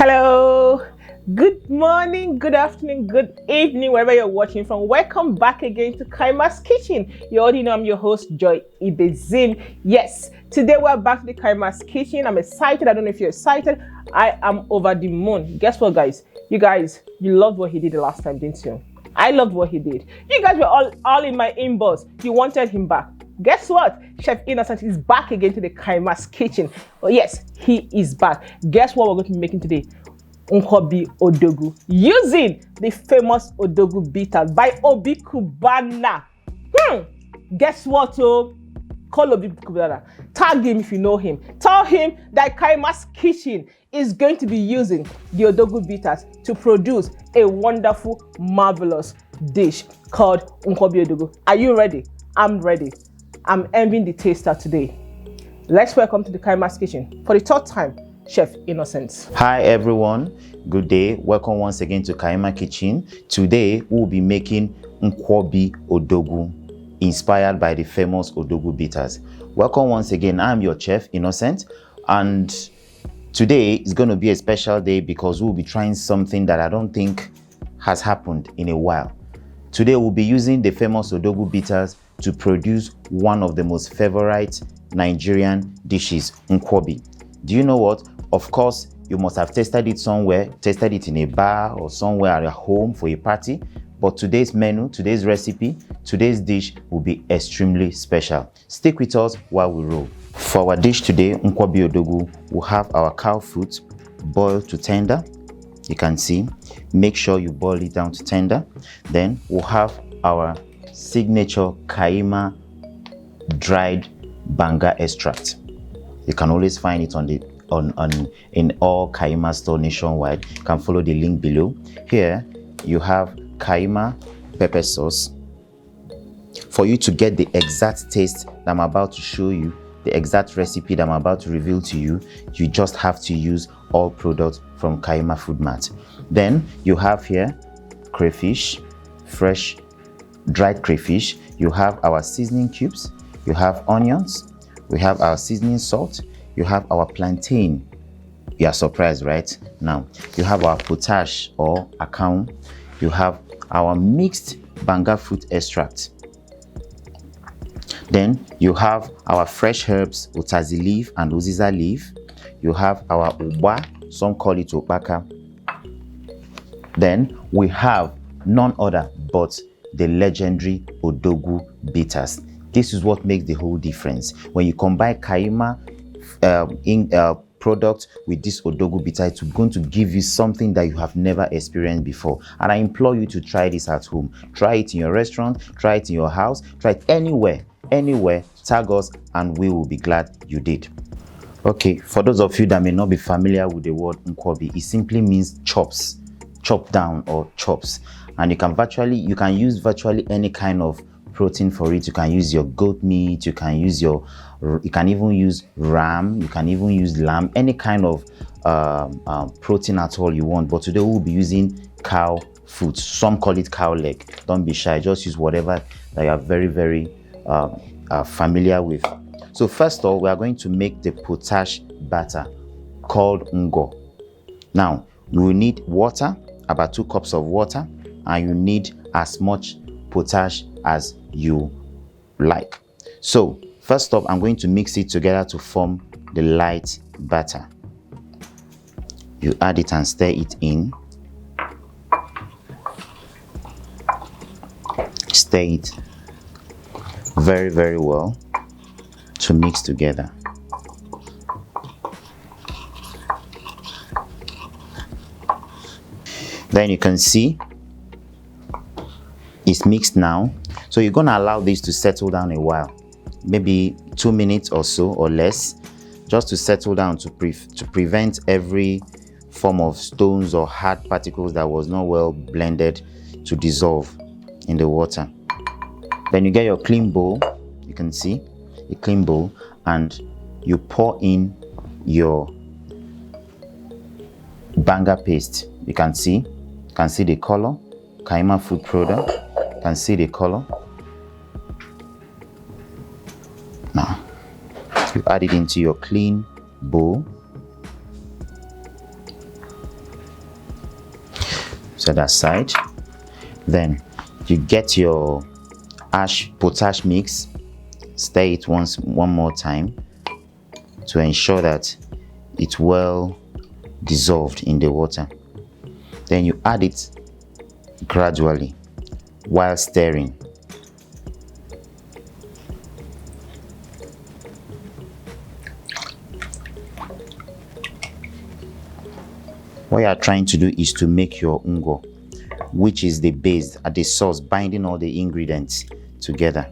Hello, good morning, good afternoon, good evening, wherever you're watching from. Welcome back again to Kayima's Kitchen. You already know I'm your host, Joy Ibezim. Yes, today we're back to the Kayima's Kitchen. I'm excited. I don't know if you're excited. I am over the moon. Guess what, guys? You loved what he did the last time, didn't you? I loved what he did. You guys were all in my inbox. You wanted him back. Guess what? Chef Innocent is back again to the Kayima's Kitchen. Oh yes, he is back. Guess what we're going to be making today? Nkwobi Odogwu, using the famous Odogwu bitters by Obi Cubana. Guess what? Call Obi Cubana. Tag him if you know him. Tell him that Kayima's Kitchen is going to be using the Odogwu bitters to produce a wonderful, marvelous dish called Nkwobi Odogwu. Are you ready? I'm ready. I'm envying the taster today. Let's welcome to the Kayima's Kitchen for the third time, Chef Innocent. Hi everyone, good day. Welcome once again to Kayima Kitchen. Today we'll be making Nkwobi Odogwu, inspired by the famous Odogwu bitters. Welcome once again. I'm your Chef Innocent, and today is going to be a special day because we'll be trying something that I don't think has happened in a while. Today we'll be using the famous Odogwu bitters to produce one of the most favorite Nigerian dishes, Nkwobi. Do you know what? Of course, you must have tasted it somewhere, tasted it in a bar or somewhere at your home for a party. But today's menu, today's recipe, today's dish will be extremely special. Stick with us while we roll. For our dish today, Nkwobi Odogwu, we'll have our cow foot boiled to tender. You can see, make sure you boil it down to tender. Then we'll have our signature Kayima dried banga extract. You can always find it in all Kayima store nationwide. You can follow the link below. Here you have Kayima pepper sauce. For you to get the exact taste that I'm about to show you, the exact recipe that I'm about to reveal to you, you just have to use all products from Kayima Food Mart. Then you have here crayfish, fresh dried crayfish. You have our seasoning cubes. You have onions. We have our seasoning salt. You have our plantain. You are surprised, right? Now, you have our potash or akam. You have our mixed banga fruit extract. Then you have our fresh herbs, utazi leaf and uziza leaf. You have our uba, some call it opaka. Then we have none other but the legendary Odogwu bitters. This is what makes the whole difference. When you combine Kayima product with this Odogwu bitter, it's going to give you something that you have never experienced before. And I implore you to try this at home. Try it in your restaurant, try it in your house, try it anywhere, tag us and we will be glad you did. Okay, for those of you that may not be familiar with the word Nkwobi, it simply means chops, chop down or chops. And you can use virtually any kind of protein for it. You can use your goat meat, you can even use ram, you can even use lamb, any kind of protein at all you want. But today we'll be using cow foot. Some call it cow leg. Don't be shy, just use whatever that you are very familiar with. So first of all, we are going to make the potash batter called ngo. Now you will need water, about 2 cups of water, and you need as much potash as you like. So first off, I'm going to mix it together to form the light batter. You add it and stir it in. Stir it very well to mix together. Then you can see it's mixed now. So you're gonna allow this to settle down a while, maybe 2 minutes or so or less, just to settle down to prevent every form of stones or hard particles that was not well blended to dissolve in the water. Then you get your clean bowl. You can see a clean bowl, and you pour in your banga paste. You can see the color. Kayima food product. You can see the color. Now you add it into your clean bowl. set aside. Then you get your potash mix, stir it one more time to ensure that it's well dissolved in the water. Then you add it gradually while stirring. What you are trying to do is to make your ngwo, which is the base at the sauce, binding all the ingredients together.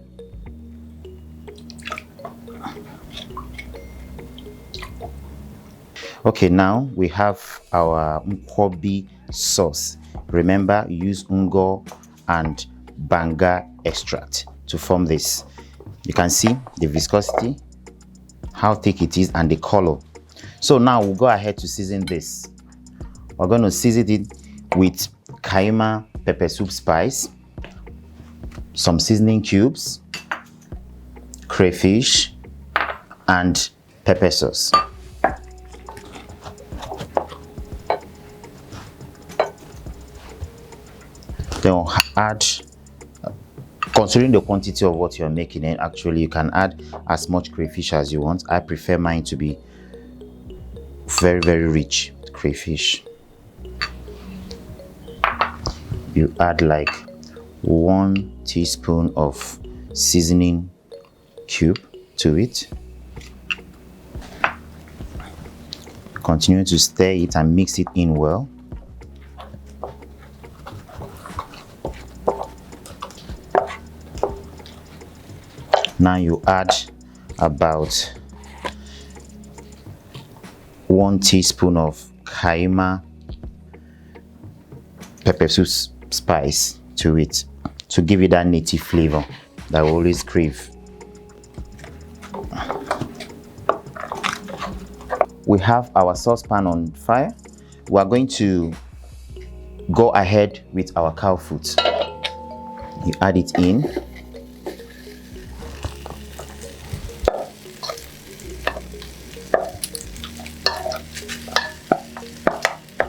Okay, now we have our Nkwobi sauce. Remember, use ngwo and banga extract to form this. You can see the viscosity, how thick it is, and the color. So now we'll go ahead to season this. We're going to season it with Kayima pepper soup spice, some seasoning cubes, crayfish, and pepper sauce. Then we'll add, considering the quantity of what you're making, and actually you can add as much crayfish as you want. I prefer mine to be very, very rich crayfish. You add like 1 teaspoon of seasoning cube to it. Continue to stir it and mix it in well. Now you add about 1 teaspoon of Kayima pepper soup spice to it to give it that native flavor that we always crave. We have our saucepan on fire. We are going to go ahead with our cow foot. You add it in.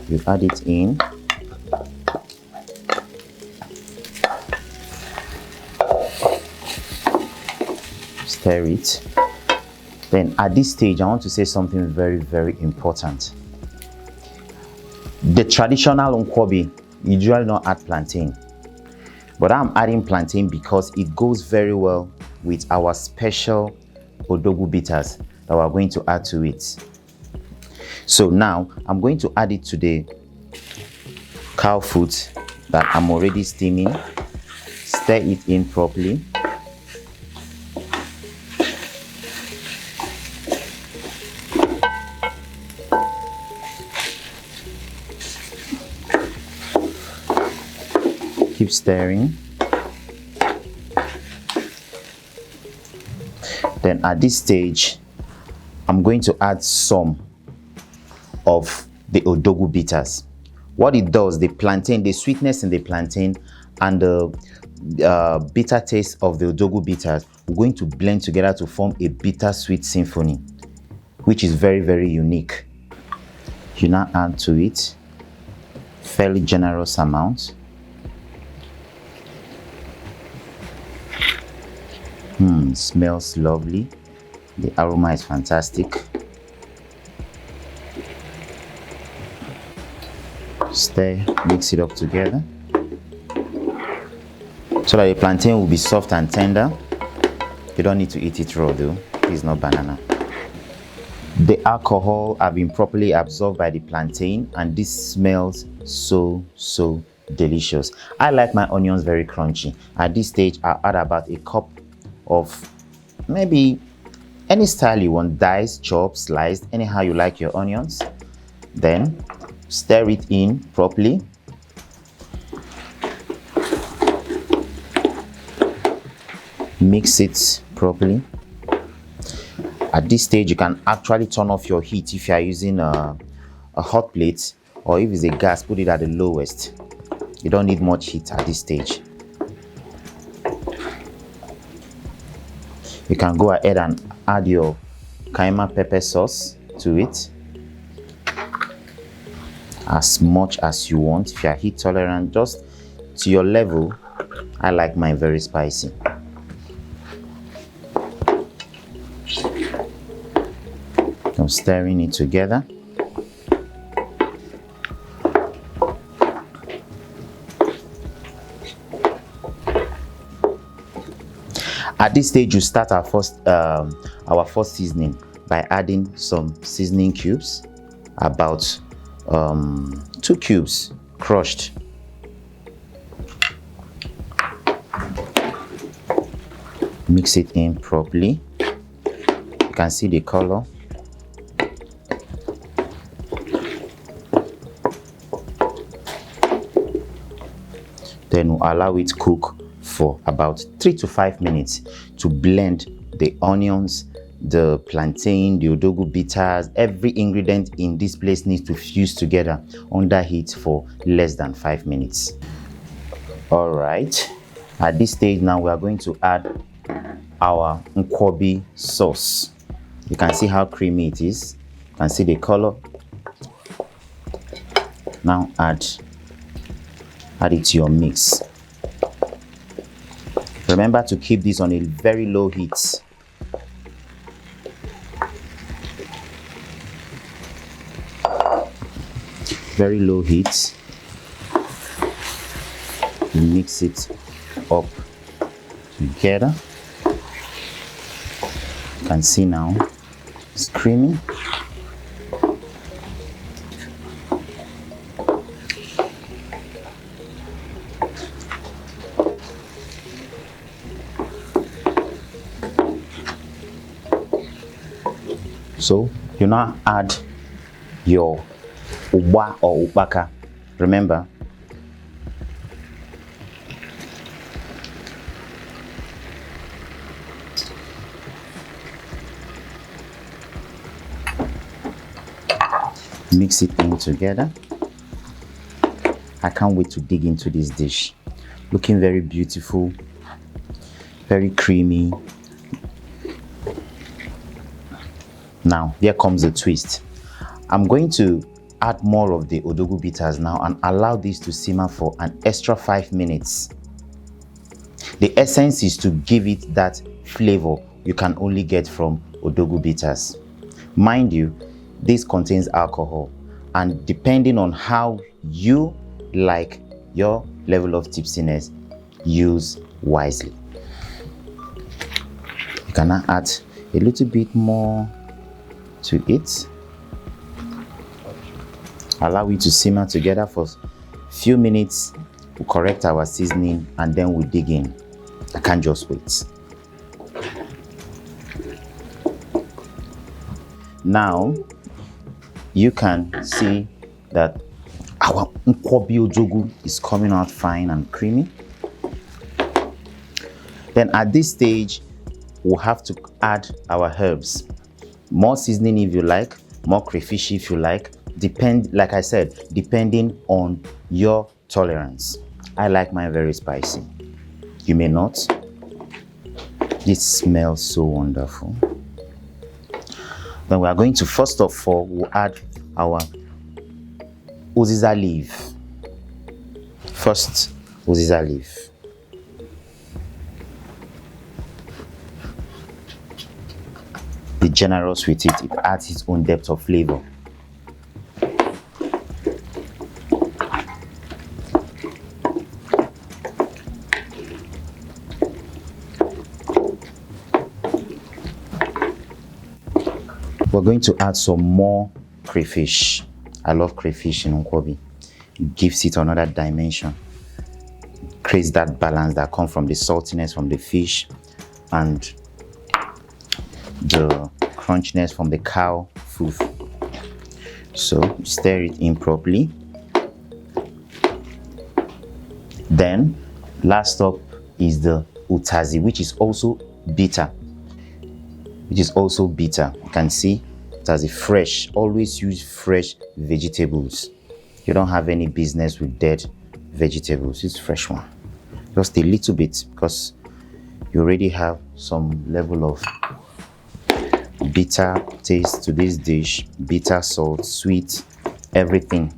You add it in. Stir it. Then at this stage, I want to say something very, very important. The traditional Nkwobi usually not add plantain, but I'm adding plantain because it goes very well with our special ODOGWU bitters that we're going to add to it. So now I'm going to add it to the cow foot that I'm already steaming. Stir it in properly. Keep stirring. Then at this stage, I'm going to add some of the ODOGWU bitters. What it does, the plantain, the sweetness in the plantain and the bitter taste of the ODOGWU bitters are going to blend together to form a bittersweet symphony, which is very, very unique. You now add to it fairly generous amount. Smells lovely. The aroma is fantastic. Stir, mix it up together so that the plantain will be soft and tender. You don't need to eat it raw though. It's not banana. The alcohol have been properly absorbed by the plantain and this smells so delicious. I like my onions very crunchy. At this stage, I'll add about a cup of maybe any style you want, diced, chopped, sliced, anyhow you like your onions. Then stir it in properly. Mix it properly. At this stage, you can actually turn off your heat if you are using a hot plate, or if it's a gas, put it at the lowest. You don't need much heat at this stage. You can go ahead and add your Kayima pepper sauce to it. as much as you want. If you are heat tolerant, just to your level. I like mine very spicy. I'm stirring it together. At this stage, you start our first seasoning by adding some seasoning cubes, about 2 cubes crushed. Mix it in properly. You can see the color. Then we'll allow it to cook for about 3 to 5 minutes to blend the onions, the plantain, the odogwu bitters. Every ingredient in this place needs to fuse together under heat for less than 5 minutes. All right, at this stage now we are going to add our Nkwobi sauce. You can see how creamy it is. You can see the color. Now add it to your mix. Remember to keep this on a very low heat. Very low heat. You mix it up together. You can see now it's creamy. So you now add your uba or ubaka. Remember, mix it in together. I can't wait to dig into this dish. Looking very beautiful, very creamy. Now, here comes the twist. I'm going to add more of the odogwu bitters now and allow this to simmer for an extra 5 minutes. The essence is to give it that flavor you can only get from odogwu bitters. Mind you, this contains alcohol, and depending on how you like your level of tipsiness, use wisely. You can now add a little bit more to it. Allow it to simmer together for a few minutes. We'll correct our seasoning and then we'll dig in. I can't just wait. Now you can see that our Nkwobi Odogwu is coming out fine and creamy. Then at this stage, we'll have to add our herbs. More seasoning if you like, more crayfish if you like. Like I said, depending on your tolerance. I like mine very spicy. You may not. This smells so wonderful. Then we are going to, first of all, we'll add our uziza leaf. First, uziza leaf. Be generous with it. It adds its own depth of flavor. We're going to add some more crayfish. I love crayfish in Nkwobi. It gives it another dimension. Creates that balance that comes from the saltiness from the fish and the crunchiness from the cow food. So stir it in properly. Then last up is the utazi, which is also bitter. You can see it has a fresh. Always use fresh vegetables. You don't have any business with dead vegetables. It's fresh one. Just a little bit, because you already have some level of bitter taste to this dish. Bitter, salt, sweet, everything.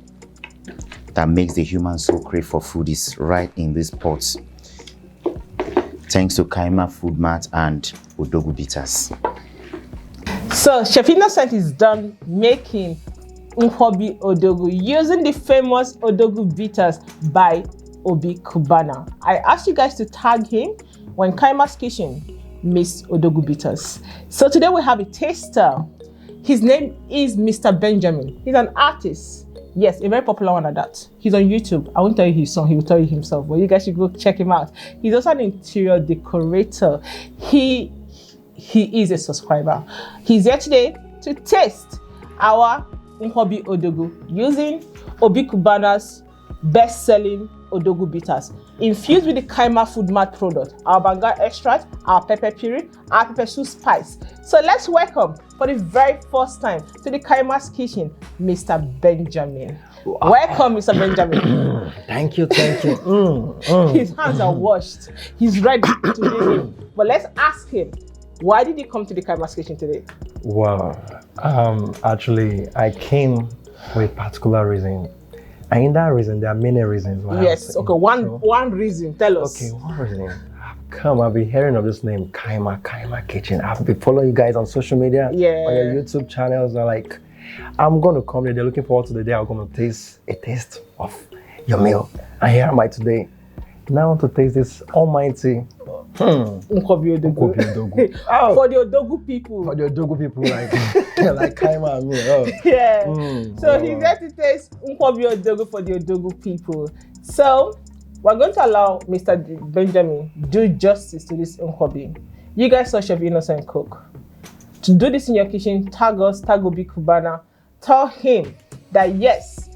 that makes the human soul crave for food is right in this pot. Thanks to Kayima Food Mart and ODOGWU Bitters. So Chef Innocent is done making Nkwobi Odogwu using the famous ODOGWU Bitters by Obi Cubana. I asked you guys to tag him when Kayima's Kitchen Miss ODOGWU Bitters. So today we have a taster. His name is Mr. Benjamin. He's an artist. Yes, a very popular one at that. He's on YouTube. I won't tell you his song, he will tell you himself, but you guys should go check him out. He's also an interior decorator. He is a subscriber. He's here today to taste our Nkwobi Odogwu using Obi Cubana's best-selling ODOGWU Bitters, infused with the Kayima Food Mart product, our banga extract, our pepper puree, our pepper soup spice. So let's welcome, for the very first time, to the Kayima's Kitchen, Mr. Benjamin. Wow. Welcome, Mr. Benjamin. Thank you. His hands are washed. He's ready to do it. But let's ask him, why did you come to the Kayima's Kitchen today? Well, actually, I came with a particular reason. And in that reason, there are many reasons why. Yes, okay, one reason, tell us. Okay, one reason. I've been hearing of this name, Kayima Kitchen. I've been following you guys on social media, on your YouTube channels. They're like, I'm going to come there. They're looking forward to the day I'm going to taste a taste of your meal. And here am I today. Now I want to taste this almighty Nkwobi Odogwu. Oh. For the Odogwu people. For the Odogwu people, like Kayima and me. Oh. Yeah. So he's here to taste Nkwobi Odogwu for the Odogwu people. So we're going to allow Mr. Benjamin do justice to this Nkwobi. You guys saw Chef Innocent cook. To do this in your kitchen, tag us, tag Obi Cubana. Tell him that yes,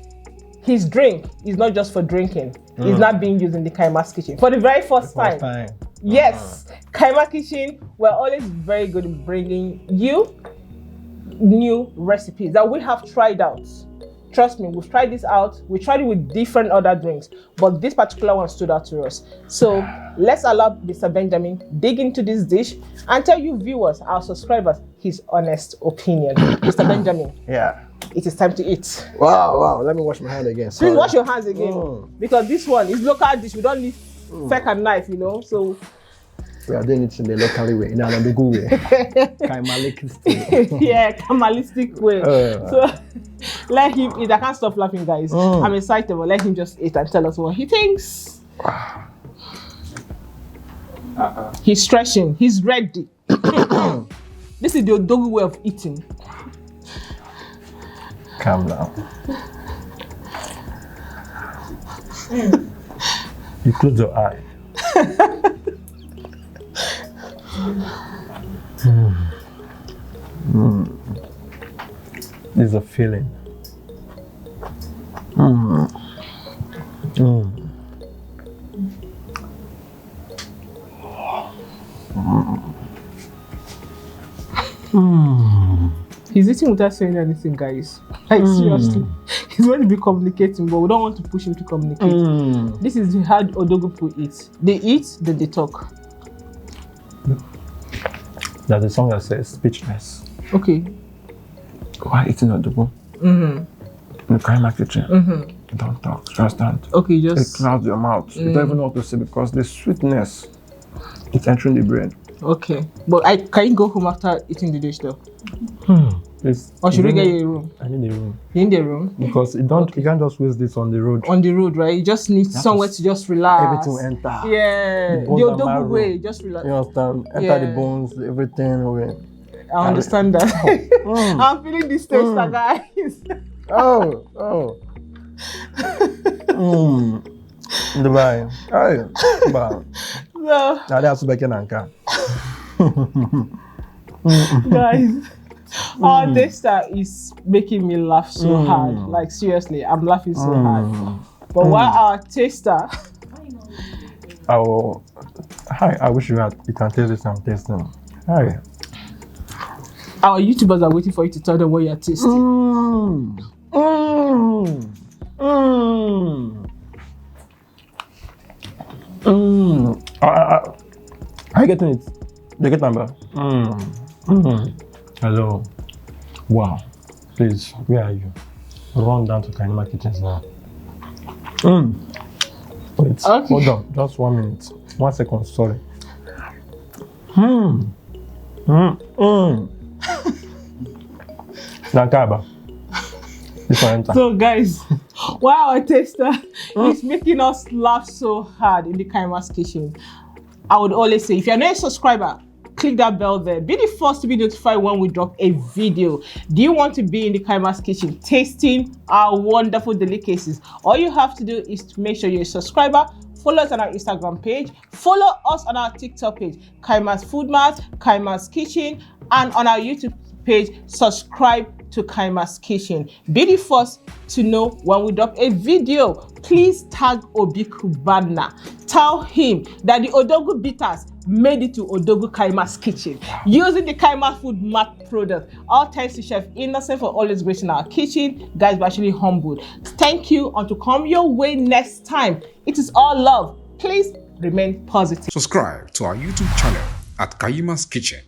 his drink is not just for drinking. It's not being used in the Kayima's Kitchen. For the very first time. Yes, Kayima Kitchen, we're always very good in bringing you new recipes that we have tried out. Trust me, we've tried this out. We tried it with different other drinks, but this particular one stood out to us. So let's allow Mr. Benjamin dig into this dish and tell you viewers, our subscribers, his honest opinion. Mr. Benjamin. Yeah. It is time to eat. Wow. Let me wash my hand again. Sorry. Please wash your hands again. Because this one is local dish. We don't need fork and knife, you know. So we are doing it in the local way, in an Odogwu way. Kaimalistic. Yeah, Kaimalistic way. So let him eat. I can't stop laughing, guys. I'm excited, but let him just eat and tell us what he thinks. He's stretching. He's ready. This is the Odogwu way of eating. Calm down. You close your eye. There's a feeling. He's eating without saying anything, guys. Like seriously. He's going to be communicating, but we don't want to push him to communicate. This is how Odogwu people eat. They eat, then they talk. There's a song that says speechless. Okay. While eating Odogwu, in the Kayima Kitchen, don't talk, just stand. Okay, just... It clouds your mouth. You don't even know what to say because the sweetness is entering the brain. Okay. But can you go home after eating the dish though? Or should we get you a room? I need a room. You need a room? Because you can't just waste this on the road. On the road, right? You just need somewhere to just relax. Everything will enter. Yeah. The Odogwu way, just relax. You understand? Enter the bones, everything away. I understand that. I'm feeling this taster, guys. Dubai. So, now that's Bekenanka. Guys, our taster is making me laugh so hard. Like seriously, I'm laughing so hard. But while our taster, hi, I wish you can taste this. I'm tasting. Hi. Our YouTubers are waiting for you to tell them what you're tasting. I get it. They get number. Hello. Wow. Please, where are you? Run down to Kayima Kitchens now. Wait, Okay. hold on, just 1 minute. 1 second, sorry. Nakaba. This one enter. So guys, while our taster is making us laugh so hard in the Kayima's kitchen, I would always say, if you're not a subscriber, click that bell there. Be the first to be notified when we drop a video. Do you want to be in the Kayima's kitchen tasting our wonderful delicacies? All you have to do is to make sure you're a subscriber. Follow us on our Instagram page. Follow us on our TikTok page, Kayima's Food Mart, Kayima's Kitchen, and on our YouTube page, subscribe to Kayima's Kitchen. Be the first to know when we drop a video. Please tag Obi Cubana. Tell him that the Odogwu Bitters made it to Odogwu Kayima's Kitchen using the Kayima Food Mart product. All thanks to Chef Innocent for always gracing our kitchen. Guys, we're actually humbled. Thank you, and to come your way next time. It is all love. Please remain positive. Subscribe to our YouTube channel at Kayima's Kitchen.